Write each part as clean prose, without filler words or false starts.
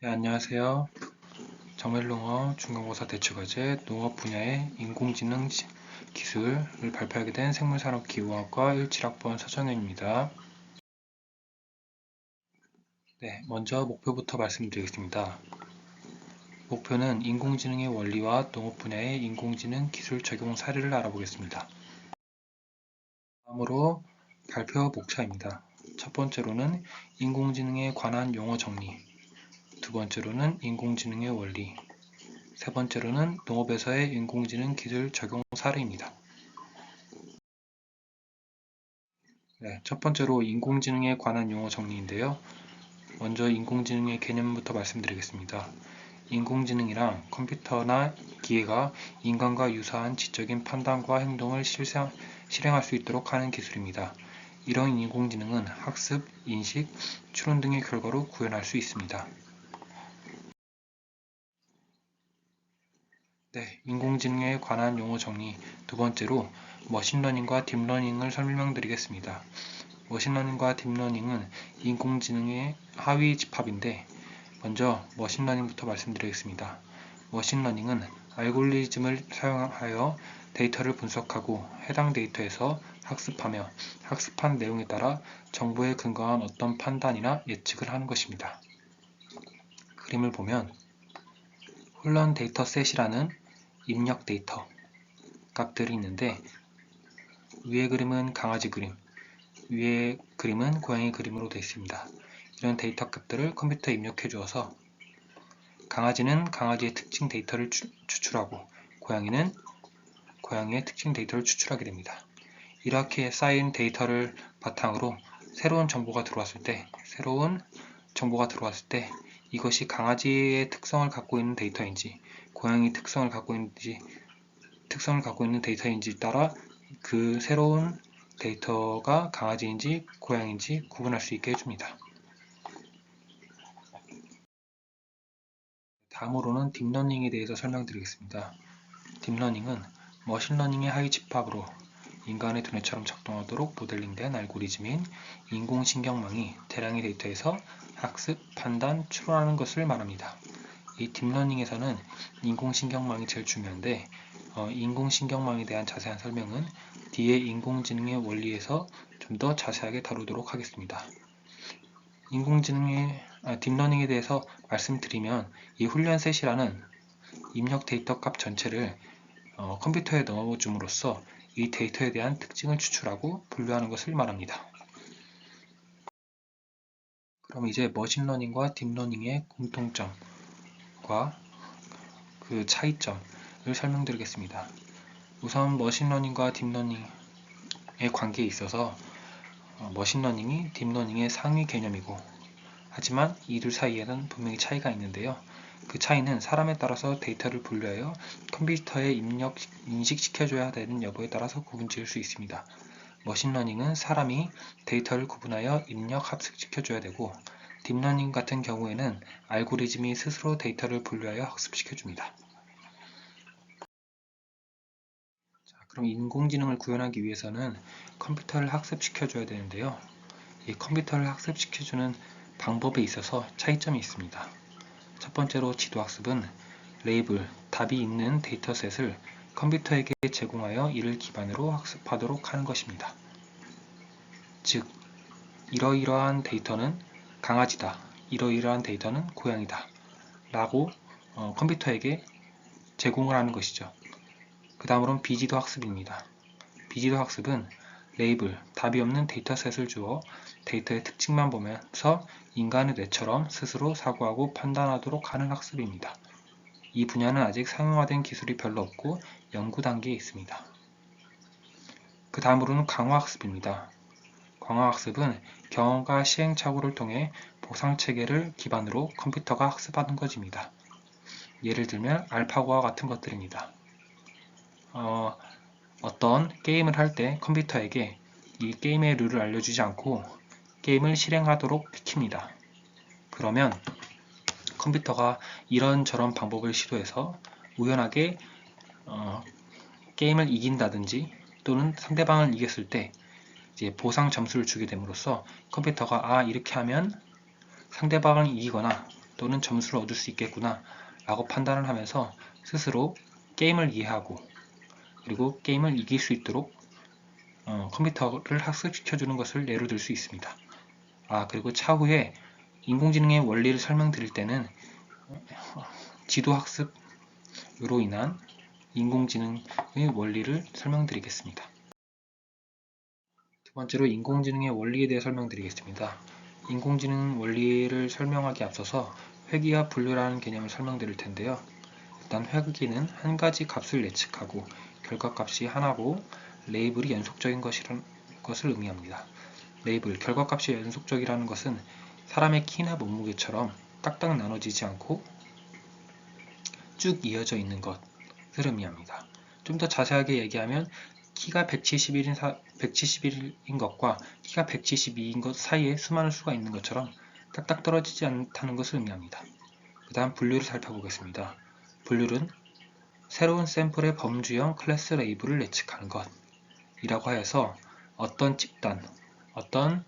네, 안녕하세요. 정일농어 중간고사 대체과제 농업 분야의 인공지능 기술을 발표하게 된 생물산업기후학과 17학번 서정현입니다. 네, 먼저 목표부터 말씀드리겠습니다. 목표는 인공지능의 원리와 농업 분야의 인공지능 기술 적용 사례를 알아보겠습니다. 다음으로 발표 목차입니다. 첫 번째로는 인공지능에 관한 용어 정리, 두 번째로는 인공지능의 원리, 세 번째로는 농업에서의 인공지능 기술 적용 사례입니다. 네, 첫 번째로 인공지능에 관한 용어 정리인데요. 먼저 인공지능의 개념부터 말씀드리겠습니다. 인공지능이란 컴퓨터나 기계가 인간과 유사한 지적인 판단과 행동을 실행할 수 있도록 하는 기술입니다. 이런 인공지능은 학습, 인식, 추론 등의 결과로 구현할 수 있습니다. 네, 인공지능에 관한 용어 정리. 두 번째로 머신러닝과 딥러닝을 설명드리겠습니다. 머신러닝과 딥러닝은 인공지능의 하위 집합인데 먼저 머신러닝부터 말씀드리겠습니다. 머신러닝은 알고리즘을 사용하여 데이터를 분석하고 해당 데이터에서 학습하며 학습한 내용에 따라 정보에 근거한 어떤 판단이나 예측을 하는 것입니다. 그림을 보면 홀런 데이터셋이라는 입력 데이터 값들이 있는데 위의 그림은 강아지 그림, 위의 그림은 고양이 그림으로 되어 있습니다. 이런 데이터 값들을 컴퓨터에 입력해 주어서 강아지는 강아지의 특징 데이터를 추출하고 고양이는 고양이의 특징 데이터를 추출하게 됩니다. 이렇게 쌓인 데이터를 바탕으로 새로운 정보가 들어왔을 때 이것이 강아지의 특성을 갖고 있는 데이터인지 고양이 특성을 갖고 있는 데이터인지 따라 그 새로운 데이터가 강아지인지 고양이인지 구분할 수 있게 해줍니다. 다음으로는 딥러닝에 대해서 설명드리겠습니다. 딥러닝은 머신러닝의 하위 집합으로 인간의 두뇌처럼 작동하도록 모델링된 알고리즘인 인공신경망이 대량의 데이터에서 학습, 판단, 추론하는 것을 말합니다. 이 딥러닝에서는 인공신경망이 제일 중요한데 인공신경망에 대한 자세한 설명은 뒤에 인공지능의 원리에서 좀 더 자세하게 다루도록 하겠습니다. 딥러닝에 대해서 말씀드리면 이 훈련셋이라는 입력 데이터 값 전체를 컴퓨터에 넣어줌으로써 이 데이터에 대한 특징을 추출하고 분류하는 것을 말합니다. 그럼 이제 머신러닝과 딥러닝의 공통점과 그 차이점을 설명드리겠습니다. 우선 머신러닝과 딥러닝의 관계에 있어서 머신러닝이 딥러닝의 상위 개념이고 하지만 이들 사이에는 분명히 차이가 있는데요. 그 차이는 사람에 따라서 데이터를 분류하여 컴퓨터에 인식시켜줘야 되는 여부에 따라서 구분 지을 수 있습니다. 머신러닝은 사람이 데이터를 구분하여 입력, 학습시켜줘야 되고 딥러닝 같은 경우에는 알고리즘이 스스로 데이터를 분류하여 학습시켜줍니다. 그럼 인공지능을 구현하기 위해서는 컴퓨터를 학습시켜줘야 되는데요. 이 컴퓨터를 학습시켜주는 방법에 있어서 차이점이 있습니다. 첫 번째로 지도학습은 레이블, 답이 있는 데이터셋을 컴퓨터에게 제공하여 이를 기반으로 학습하도록 하는 것입니다. 즉, 이러이러한 데이터는 강아지다, 이러이러한 데이터는 고양이다 라고 컴퓨터에게 제공을 하는 것이죠. 그 다음으로는 비지도 학습입니다. 비지도 학습은 레이블, 답이 없는 데이터셋을 주어 데이터의 특징만 보면서 인간의 뇌처럼 스스로 사고하고 판단하도록 하는 학습입니다. 이 분야는 아직 상용화된 기술이 별로 없고 연구 단계에 있습니다. 그 다음으로는 강화학습입니다. 강화학습은 경험과 시행착오를 통해 보상체계를 기반으로 컴퓨터가 학습하는 것입니다. 예를 들면 알파고와 같은 것들입니다. 어떤 게임을 할 때 컴퓨터에게 이 게임의 룰을 알려주지 않고 게임을 실행하도록 시킵니다. 그러면 컴퓨터가 이런저런 방법을 시도해서 우연하게 게임을 이긴다든지 또는 상대방을 이겼을 때 이제 보상 점수를 주게 됨으로써 컴퓨터가 이렇게 하면 상대방을 이기거나 또는 점수를 얻을 수 있겠구나 라고 판단을 하면서 스스로 게임을 이해하고 그리고 게임을 이길 수 있도록 컴퓨터를 학습시켜주는 것을 예로 들 수 있습니다. 그리고 차후에 인공지능의 원리를 설명드릴 때는 지도학습으로 인한 인공지능의 원리를 설명드리겠습니다. 두 번째로 인공지능의 원리에 대해 설명드리겠습니다. 인공지능 원리를 설명하기 앞서서 회귀와 분류라는 개념을 설명드릴 텐데요. 일단 회귀는 한 가지 값을 예측하고 결과값이 하나고 레이블이 연속적인 것을 의미합니다. 레이블, 결과값이 연속적이라는 것은 사람의 키나 몸무게처럼 딱딱 나눠지지 않고 쭉 이어져 있는 것을 의미합니다. 좀 더 자세하게 얘기하면 키가 171인 것과 키가 172인 것 사이에 수많은 수가 있는 것처럼 딱딱 떨어지지 않다는 것을 의미합니다. 그 다음 분류를 살펴보겠습니다. 분류는 새로운 샘플의 범주형 클래스 레이블을 예측하는 것이라고 하여서 어떤 집단, 어떤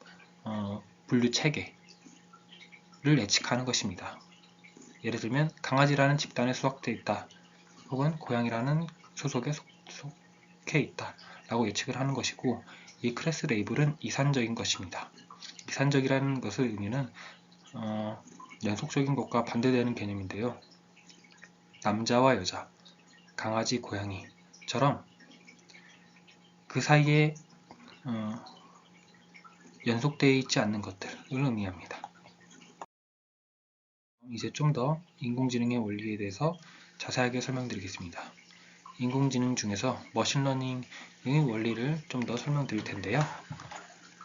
분류 체계를 예측하는 것입니다. 예를 들면 강아지라는 집단에 수록되어 있다 혹은 고양이라는 소속에 속해 있다 라고 예측을 하는 것이고, 이 클래스 레이블은 이산적인 것입니다. 이산적이라는 것의 의미는 연속적인 것과 반대되는 개념인데요. 남자와 여자, 강아지, 고양이처럼 그 사이에 연속되어 있지 않는 것들을 의미합니다. 이제 좀 더 인공지능의 원리에 대해서 자세하게 설명드리겠습니다. 인공지능 중에서 머신러닝의 원리를 좀 더 설명드릴 텐데요.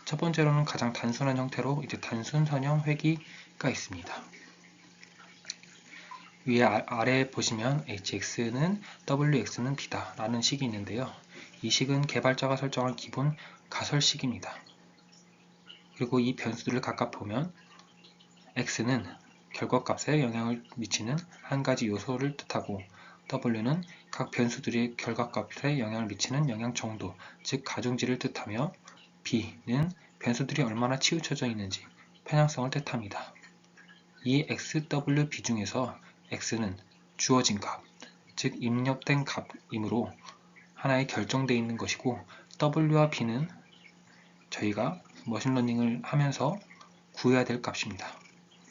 첫 번째로는 가장 단순한 형태로 이제 단순 선형 회귀가 있습니다. 위에 아래에 보시면 hx는 wx는 b다 라는 식이 있는데요. 이 식은 개발자가 설정한 기본 가설식입니다. 그리고 이 변수들을 각각 보면 x는 결과값에 영향을 미치는 한 가지 요소를 뜻하고 w는 각 변수들이 결과값에 영향을 미치는 영향 정도, 즉 가중치를 뜻하며 b는 변수들이 얼마나 치우쳐져 있는지, 편향성을 뜻합니다. 이 x, w, b 중에서 x는 주어진 값, 즉 입력된 값이므로 하나에 결정되어 있는 것이고, w와 b는 저희가 머신러닝을 하면서 구해야 될 값입니다.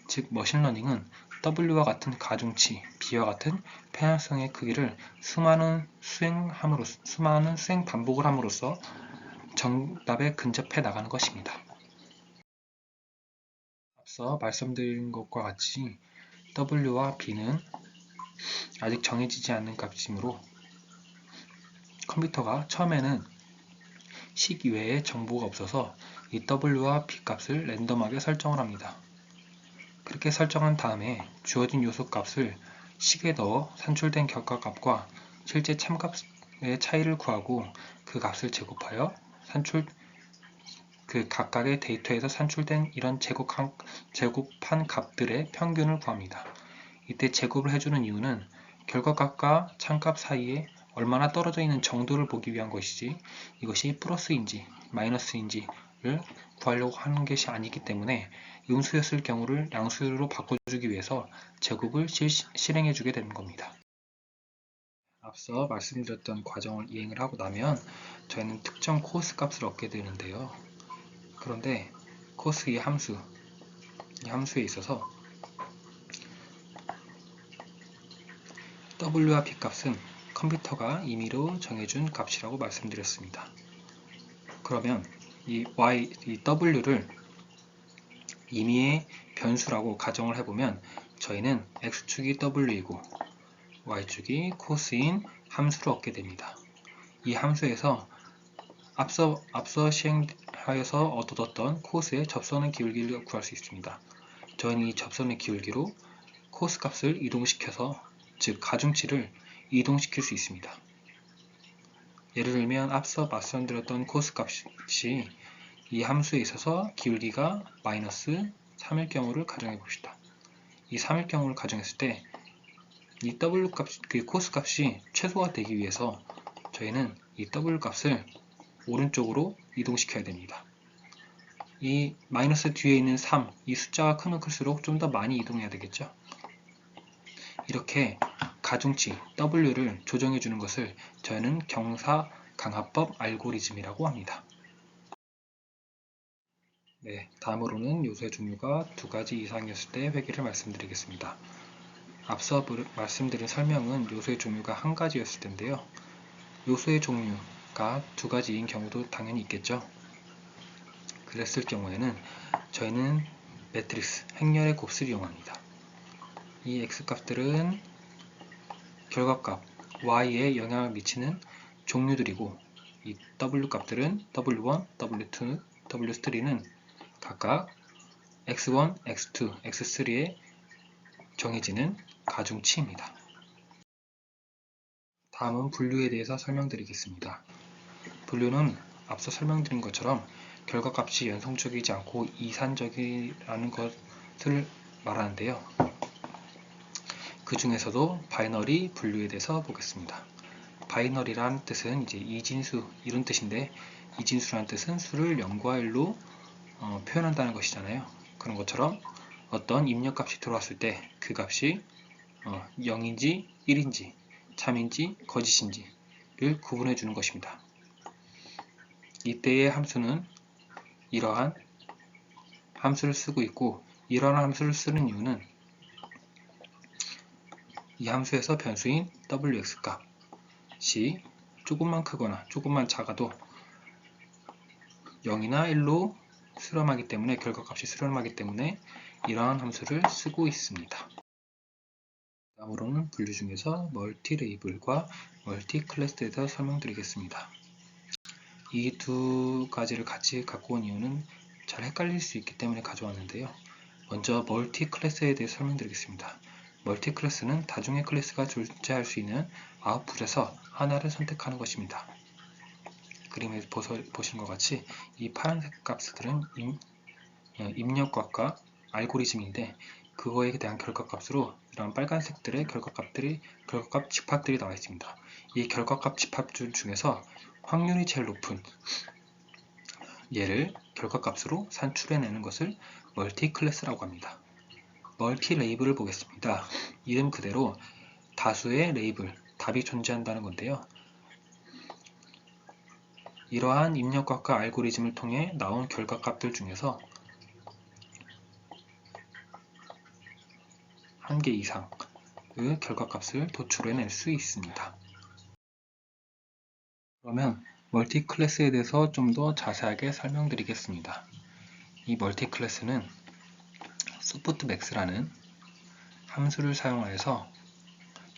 즉 머신러닝은 w와 같은 가중치, b와 같은 편향성의 크기를 수많은 수행 반복을 함으로써 정답에 근접해 나가는 것입니다. 앞서 말씀드린 것과 같이 w와 b는 아직 정해지지 않는 값이므로 컴퓨터가 처음에는 식 외에 정보가 없어서 이 w와 b 값을 랜덤하게 설정을 합니다. 그렇게 설정한 다음에 주어진 요소 값을 식에 넣어 산출된 결과값과 실제 참값의 차이를 구하고 그 값을 제곱하여 그 각각의 데이터에서 산출된 이런 제곱한 값들의 평균을 구합니다. 이때 제곱을 해주는 이유는 결과값과 참값 사이에 얼마나 떨어져 있는 정도를 보기 위한 것이지, 이것이 플러스인지 마이너스인지를 구하려고 하는 것이 아니기 때문에 음수였을 경우를 양수로 바꿔주기 위해서 제곱을 실행해주게 되는 겁니다. 앞서 말씀드렸던 과정을 이행을 하고 나면 저희는 특정 코스 값을 얻게 되는데요. 그런데 코스 이 함수에 있어서 w와 b 값은 컴퓨터가 임의로 정해준 값이라고 말씀드렸습니다. 그러면 이 w를 임의의 변수라고 가정을 해보면 저희는 x축이 w이고 y축이 코스인 함수를 얻게 됩니다. 이 함수에서 앞서 시행하여서 얻었던 코스의 접선의 기울기를 구할 수 있습니다. 저희는 이 접선의 기울기로 코스 값을 이동시켜서, 즉 가중치를 이동시킬 수 있습니다. 예를 들면 앞서 말씀드렸던 코스 값이 이 함수에 있어서 기울기가 마이너스 3일 경우를 가정해 봅시다. 이 3일 경우를 가정했을 때 이 w 값, 그 코스 값이 최소화 되기 위해서 저희는 이 w 값을 오른쪽으로 이동시켜야 됩니다. 이 마이너스 뒤에 있는 3, 이 숫자가 크면 클수록 좀 더 많이 이동해야 되겠죠. 이렇게 가중치 W를 조정해 주는 것을 저희는 경사강화법 알고리즘이라고 합니다. 네, 다음으로는 요소의 종류가 2가지 이상이었을 때 회귀를 말씀드리겠습니다. 앞서 말씀드린 설명은 요소의 종류가 1가지였을 텐데요. 요소의 종류가 2가지인 경우도 당연히 있겠죠. 그랬을 경우에는 저희는 매트릭스, 행렬의 곱수를 이용합니다. 이 x값들은 결과값 y에 영향을 미치는 종류들이고, 이 w값들은 w1, w2, w3는 각각 x1, x2, x3에 정해지는 가중치입니다. 다음은 분류에 대해서 설명드리겠습니다. 분류는 앞서 설명드린 것처럼 결과값이 연속적이지 않고 이산적이라는 것을 말하는데요. 그 중에서도 바이너리 분류에 대해서 보겠습니다. 바이너리라는 뜻은 이제 이진수 이런 뜻인데, 이진수라는 뜻은 수를 0과 1로 표현한다는 것이잖아요. 그런 것처럼 어떤 입력값이 들어왔을 때 그 값이 0인지 1인지 참인지 거짓인지를 구분해 주는 것입니다. 이때의 함수는 이러한 함수를 쓰고 있고, 이러한 함수를 쓰는 이유는 이 함수에서 변수인 wx 값이 조금만 크거나 조금만 작아도 0이나 1로 수렴하기 때문에, 결과값이 수렴하기 때문에 이러한 함수를 쓰고 있습니다. 다음으로는 분류 중에서 멀티 레이블과 멀티 클래스에 대해서 설명드리겠습니다. 이 2가지를 같이 갖고 온 이유는 잘 헷갈릴 수 있기 때문에 가져왔는데요. 먼저 멀티 클래스에 대해 설명드리겠습니다. 멀티 클래스는 다중의 클래스가 존재할 수 있는 아웃풋에서 하나를 선택하는 것입니다. 그림에서 보시는 것 같이 이 파란색 값들은 입력값과 알고리즘인데, 그거에 대한 결과값으로 이런 빨간색들의 결과값 집합들이 나와 있습니다. 이 결과값 집합줄 중에서 확률이 제일 높은 얘를 결과값으로 산출해내는 것을 멀티 클래스라고 합니다. 멀티 레이블을 보겠습니다. 이름 그대로 다수의 레이블, 답이 존재한다는 건데요. 이러한 입력값과 알고리즘을 통해 나온 결과값들 중에서 1개 이상의 결과값을 도출해낼 수 있습니다. 그러면 멀티 클래스에 대해서 좀 더 자세하게 설명드리겠습니다. 이 멀티 클래스는 softmax라는 함수를 사용하여서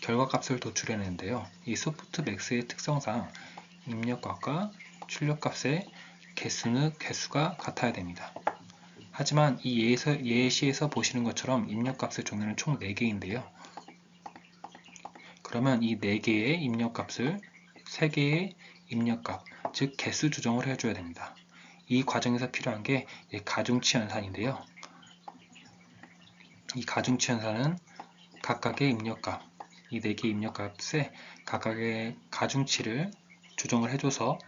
결과값을 도출해내는데요. 이 softmax의 특성상 입력값과 출력값의 개수가 같아야 됩니다. 하지만 이 예시에서 보시는 것처럼 입력값의 종류는 총 4개인데요. 그러면 이 4개의 입력값을 3개의 입력값, 즉 개수 조정을 해줘야 됩니다. 이 과정에서 필요한 게 가중치 연산인데요. 이 가중치 연산은 각각의 입력값, 이 4개의 입력값에 각각의 가중치를 조정을 해줘서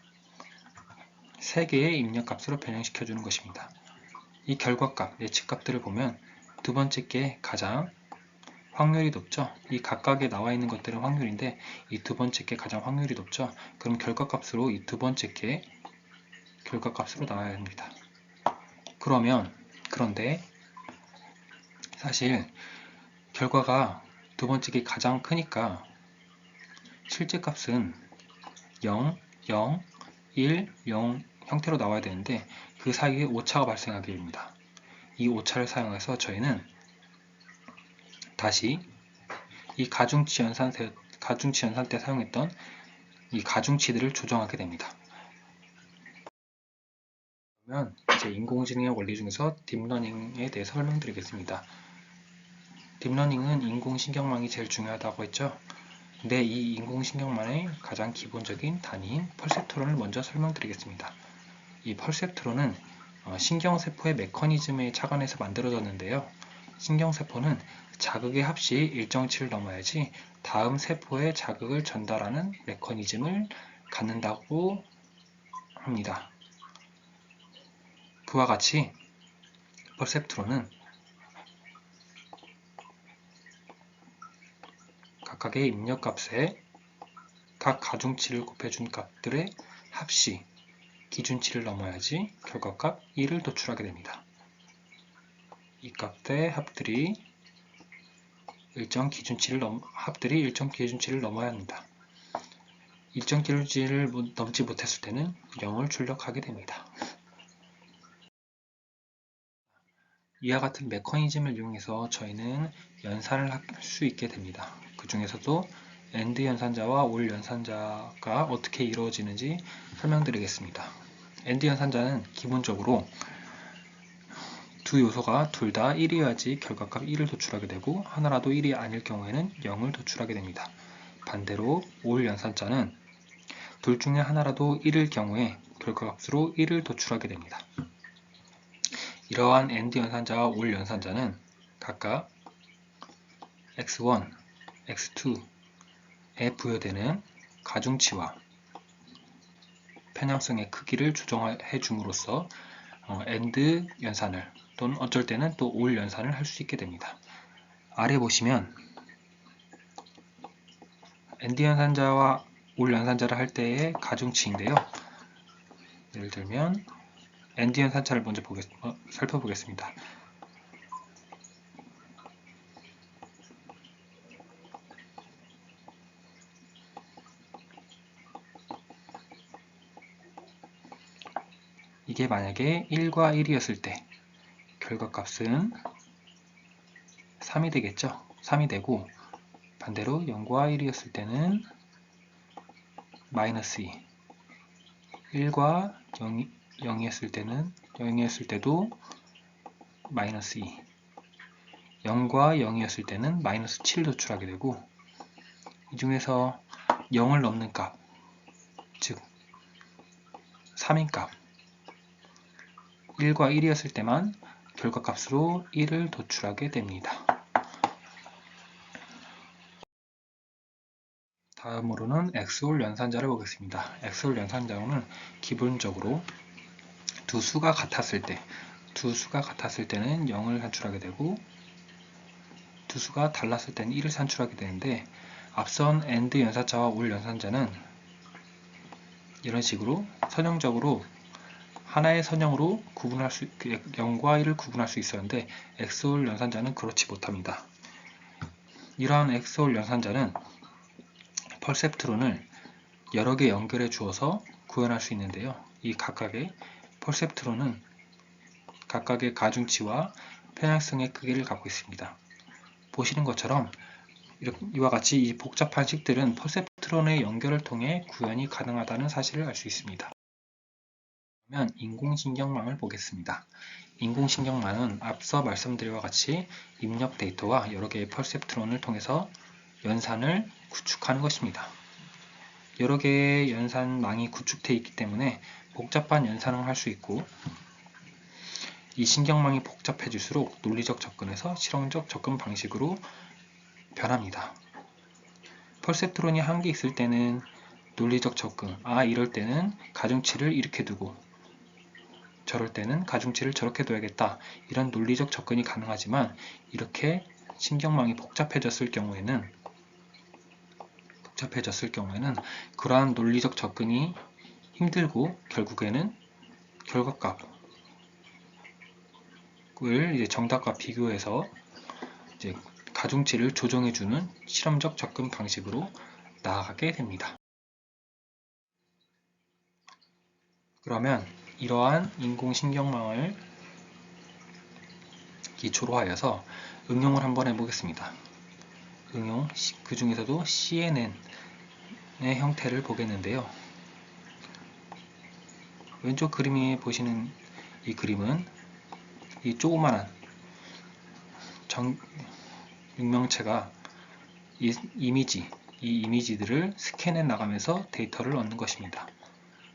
3개의 입력값으로 변형시켜주는 것입니다. 이 결과값, 예측값들을 보면 두 번째 게 가장 확률이 높죠. 이 각각에 나와 있는 것들은 확률인데, 이 두 번째 게 가장 확률이 높죠. 그럼 결과값으로 이 두 번째 게 결과값으로 나와야 합니다. 그런데 사실 결과가 두 번째 게 가장 크니까 실제 값은 0, 0, 1, 0 형태로 나와야 되는데, 그 사이에 오차가 발생하게 됩니다. 이 오차를 사용해서 저희는 다시 이 가중치 연산 때 사용했던 이 가중치들을 조정하게 됩니다. 그러면 이제 인공지능의 원리 중에서 딥러닝에 대해서 설명드리겠습니다. 딥러닝은 인공신경망이 제일 중요하다고 했죠. 근데 이 인공신경망의 가장 기본적인 단위인 퍼셉트론을 먼저 설명드리겠습니다. 이 퍼셉트론은 신경세포의 메커니즘에 착안해서 만들어졌는데요. 신경세포는 자극의 합이 일정치를 넘어야지 다음 세포에 자극을 전달하는 메커니즘을 갖는다고 합니다. 그와 같이 퍼셉트론은 각각의 입력값에 각 가중치를 곱해준 값들의 합이 기준치를 넘어야지 결과값 1을 도출하게 됩니다. 이 값의 합들이 일정 기준치를 넘어야 합니다. 일정 기준치를 넘지 못했을 때는 0을 출력하게 됩니다. 이와 같은 메커니즘을 이용해서 저희는 연산을 할 수 있게 됩니다. 그 중에서도 AND 연산자와 OR 연산자가 어떻게 이루어지는지 설명드리겠습니다. AND 연산자는 기본적으로 두 요소가 둘 다 1이어야지 결과값 1을 도출하게 되고 하나라도 1이 아닐 경우에는 0을 도출하게 됩니다. 반대로 OR 연산자는 둘 중에 하나라도 1일 경우에 결과값으로 1을 도출하게 됩니다. 이러한 AND 연산자와 OR 연산자는 각각 x1, x2에 부여되는 가중치와 편향성의 크기를 조정해 줌으로써 AND 연산을 또는 어쩔 때는 또 OR 연산을 할 수 있게 됩니다. 아래 보시면 AND 연산자와 OR 연산자를 할 때의 가중치인데요. 예를 들면 AND 연산자를 먼저 살펴보겠습니다. 이게 만약에 1과 1이었을 때 결과값은 3이 되겠죠. 3이 되고 반대로 0과 1이었을 때는 마이너스 2, 1과 0이었을 때도 마이너스 2, 0과 0이었을 때는 마이너스 7을 도출하게 되고 이 중에서 0을 넘는 값, 즉 3인 값, 1과 1이었을 때만 결과값으로 1을 도출하게 됩니다. 다음으로는 XOR 연산자를 보겠습니다. XOR 연산자는 기본적으로 두 수가 같았을 때는 0을 산출하게 되고 두 수가 달랐을 때는 1을 산출하게 되는데 앞선 AND 연산자와 OR 연산자는 이런 식으로 선형적으로 하나의 선형으로 0과 1을 구분할 수 있었는데 XOR 연산자는 그렇지 못합니다. 이러한 XOR 연산자는 퍼셉트론을 여러 개 연결해 주어서 구현할 수 있는데요. 이 각각의 퍼셉트론은 각각의 가중치와 편향성의 크기를 갖고 있습니다. 보시는 것처럼 이와 같이 이 복잡한 식들은 퍼셉트론의 연결을 통해 구현이 가능하다는 사실을 알 수 있습니다. 그러면 인공신경망을 보겠습니다. 인공신경망은 앞서 말씀드린 바와 같이 입력 데이터와 여러 개의 퍼셉트론을 통해서 연산을 구축하는 것입니다. 여러 개의 연산망이 구축되어 있기 때문에 복잡한 연산을 할 수 있고 이 신경망이 복잡해질수록 논리적 접근에서 실험적 접근 방식으로 변합니다. 퍼셉트론이 한 개 있을 때는 논리적 접근, 이럴 때는 가중치를 이렇게 두고 저럴 때는 가중치를 저렇게 둬야겠다, 이런 논리적 접근이 가능하지만 이렇게 신경망이 복잡해졌을 경우에는 그러한 논리적 접근이 힘들고 결국에는 결과값을 정답과 비교해서 가중치를 조정해주는 실험적 접근 방식으로 나아가게 됩니다. 그러면 이러한 인공신경망을 기초로 하여서 응용을 한번 해보겠습니다. 그 중에서도 CNN의 형태를 보겠는데요. 왼쪽 그림에 보시는 이 그림은 이 조그만한 육명체가 이 이미지들을 스캔해 나가면서 데이터를 얻는 것입니다.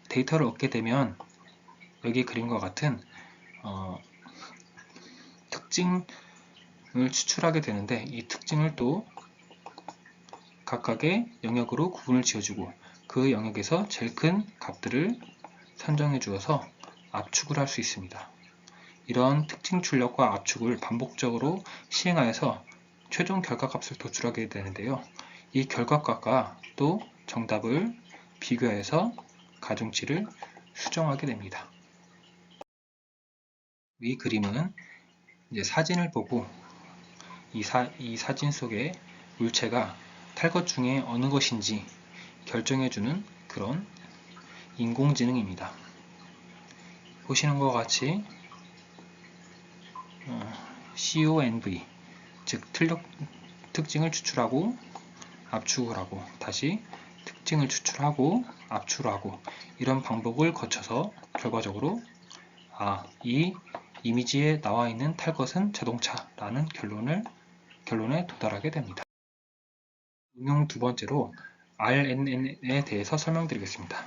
데이터를 얻게 되면 여기 그림과 같은 특징을 추출하게 되는데 이 특징을 또 각각의 영역으로 구분을 지어주고 그 영역에서 제일 큰 값들을 선정해 주어서 압축을 할 수 있습니다. 이런 특징 출력과 압축을 반복적으로 시행하여서 최종 결과값을 도출하게 되는데요. 이 결과값과 또 정답을 비교해서 가중치를 수정하게 됩니다. 이 그림은 이제 사진을 보고 이 사진 속의 물체가 탈 것 중에 어느 것인지 결정해주는 그런 인공지능입니다. 보시는 것과 같이 CONV, 즉 특징을 추출하고 압축을 하고 다시 특징을 추출하고 압축을 하고 이런 방법을 거쳐서 결과적으로 이 이미지에 나와 있는 탈 것은 자동차라는 결론에 도달하게 됩니다. 응용 두 번째로 RNN에 대해서 설명드리겠습니다.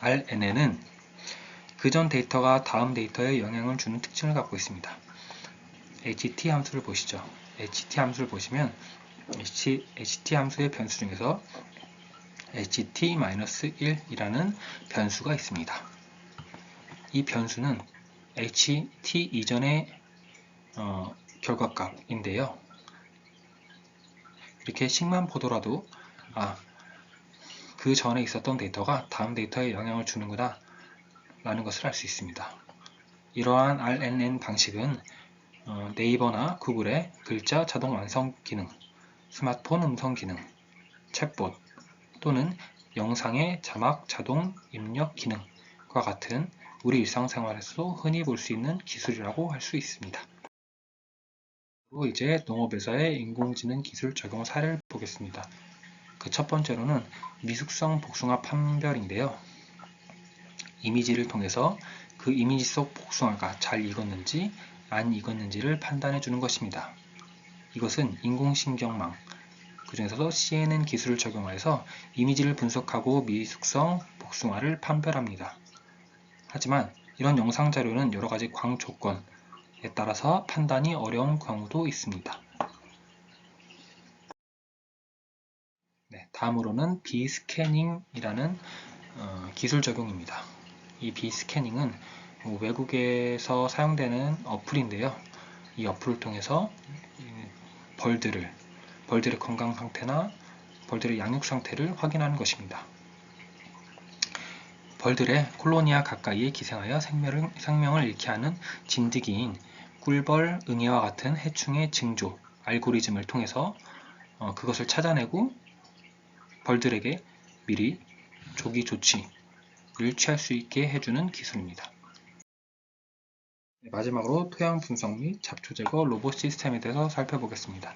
RNN은 그전 데이터가 다음 데이터에 영향을 주는 특징을 갖고 있습니다. HT 함수를 보시죠. HT 함수를 보시면 HT 함수의 변수 중에서 HT-1이라는 변수가 있습니다. 이 변수는 HT 이전의 결과값인데요. 이렇게 식만 보더라도 그 전에 있었던 데이터가 다음 데이터에 영향을 주는구나 라는 것을 알 수 있습니다. 이러한 RNN 방식은 네이버나 구글의 글자 자동 완성 기능, 스마트폰 음성 기능, 챗봇 또는 영상의 자막 자동 입력 기능과 같은 우리 일상생활에서도 흔히 볼 수 있는 기술이라고 할 수 있습니다. 그리고 이제 농업에서의 인공지능 기술 적용 사례를 보겠습니다. 그 첫 번째로는 미숙성 복숭아 판별인데요. 이미지를 통해서 그 이미지 속 복숭아가 잘 익었는지 안 익었는지를 판단해 주는 것입니다. 이것은 인공신경망, 그 중에서도 CNN 기술을 적용하여서 이미지를 분석하고 미숙성 복숭아를 판별합니다. 하지만 이런 영상 자료는 여러가지 광 조건에 따라서 판단이 어려운 경우도 있습니다. 다음으로는 비스캐닝이라는 기술 적용입니다. 이 비스캐닝은 외국에서 사용되는 어플인데요. 이 어플을 통해서 벌들의 건강 상태나 벌들의 양육 상태를 확인하는 것입니다. 벌들의 콜로니아 가까이에 기생하여 생명을 잃게 하는 진드기인 꿀벌, 응애와 같은 해충의 징조, 알고리즘을 통해서 그것을 찾아내고 벌들에게 미리 조기 조치를 취할 수 있게 해주는 기술입니다. 마지막으로 토양 분석 및 잡초 제거 로봇 시스템에 대해서 살펴보겠습니다.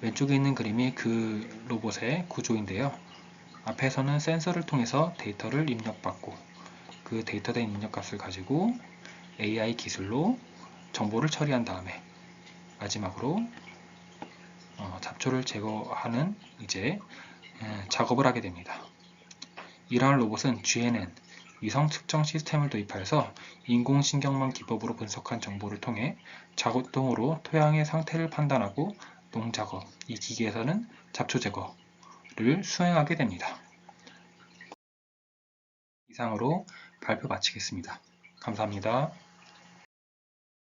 왼쪽에 있는 그림이 그 로봇의 구조인데요. 앞에서는 센서를 통해서 데이터를 입력받고 그 데이터된 입력값을 가지고 AI 기술로 정보를 처리한 다음에 마지막으로 잡초를 제거하는 작업을 하게 됩니다. 이러한 로봇은 GNN 위성 측정 시스템을 도입하여서 인공신경망 기법으로 분석한 정보를 통해 자동으로 토양의 상태를 판단하고 농작업, 이 기계에서는 잡초 제거를 수행하게 됩니다. 이상으로 발표 마치겠습니다. 감사합니다.